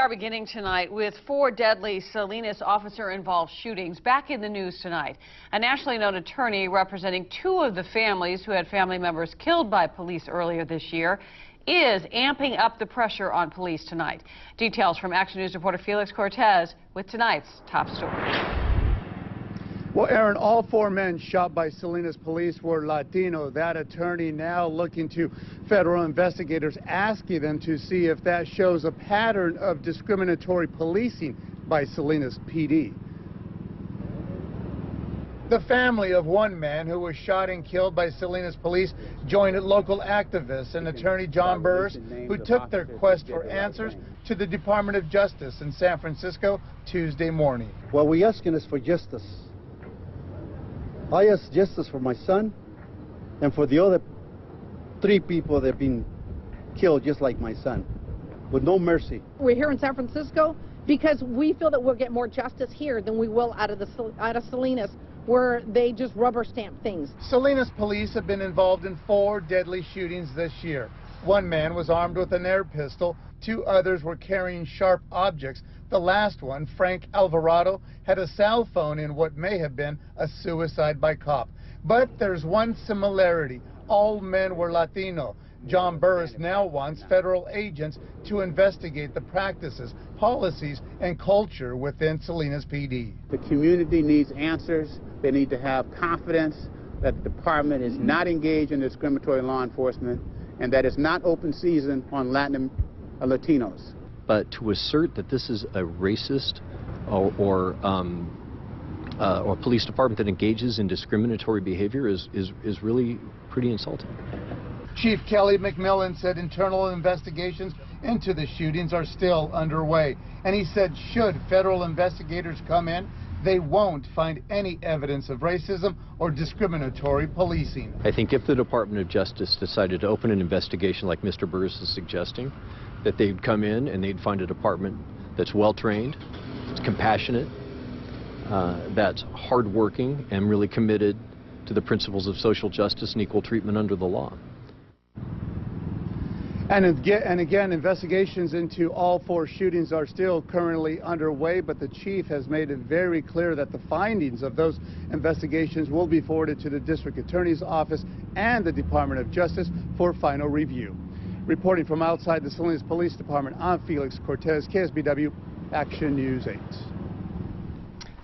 are beginning tonight with 4 deadly Salinas officer-involved shootings back in the news tonight. A nationally known attorney representing 2 of the families who had family members killed by police earlier this year is amping up the pressure on police tonight. Details from Action News reporter Felix Cortez with tonight's top story. Well, Aaron, all 4 men shot by Salinas police were Latino. That attorney now looking to federal investigators, asking them to see if that shows a pattern of discriminatory policing by Salinas PD. The family of 1 man who was shot and killed by Salinas police joined local activists and attorney John Burris, who took their quest for answers to the Department of Justice in San Francisco Tuesday morning. What we're asking is for justice. I ask justice for my son and for the other 3 people that have been killed just like my son, with no mercy. We're here in San Francisco because we feel that we'll get more justice here than we will out of Salinas, where they just rubber stamp things. Salinas police have been involved in 4 deadly shootings this year. 1 man was armed with an air pistol. 2 others were carrying sharp objects. The last one, Frank Alvarado, had a cell phone in what may have been a suicide by cop. But there's one similarity. All men were Latino. John Burris now wants federal agents to investigate the practices, policies, and culture within Salinas PD. The community needs answers. They need to have confidence that the department is not engaged in discriminatory law enforcement and that it's not open season on Latinos. But to assert that this is a racist or police department that engages in discriminatory behavior is really pretty insulting. Chief Kelly McMillan said internal investigations into the shootings are still underway. And he said should federal investigators come in, they won't find any evidence of racism or discriminatory policing. I think if the Department of Justice decided to open an investigation like Mr. Burris is suggesting, that they'd come in and they'd find a department that's well-trained, that's compassionate, that's hardworking and really committed to the principles of social justice and equal treatment under the law. And again, investigations into all 4 shootings are still currently underway, but the chief has made it very clear that the findings of those investigations will be forwarded to the district attorney's office and the Department of Justice for final review. Reporting from outside the Salinas Police Department, I'm Felix Cortez, KSBW Action News 8.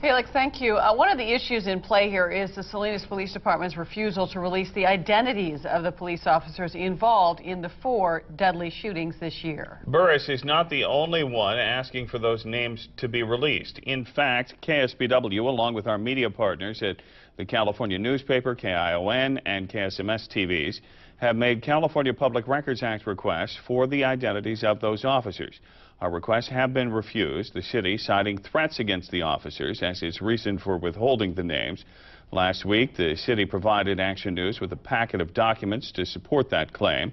Felix, thank you. One of the issues in play here is the Salinas Police Department's refusal to release the identities of the police officers involved in the 4 deadly shootings this year. Burris is not the only one asking for those names to be released. In fact, KSBW, along with our media partners at the California newspaper, KION, and KSMS TVs, have made California Public Records Act requests for the identities of those officers. Our requests have been refused, the city citing threats against the officers as its reason for withholding the names. Last week, the city provided Action News with a packet of documents to support that claim.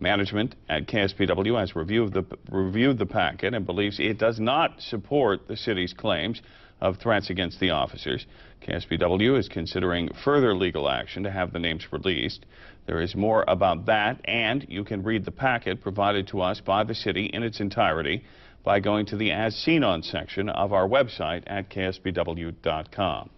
Management at KSBW has reviewed the packet and believes it does not support the city's claims of threats against the officers. KSBW is considering further legal action to have the names released. There is more about that, and you can read the packet provided to us by the city in its entirety by going to the As Seen On section of our website at ksbw.com.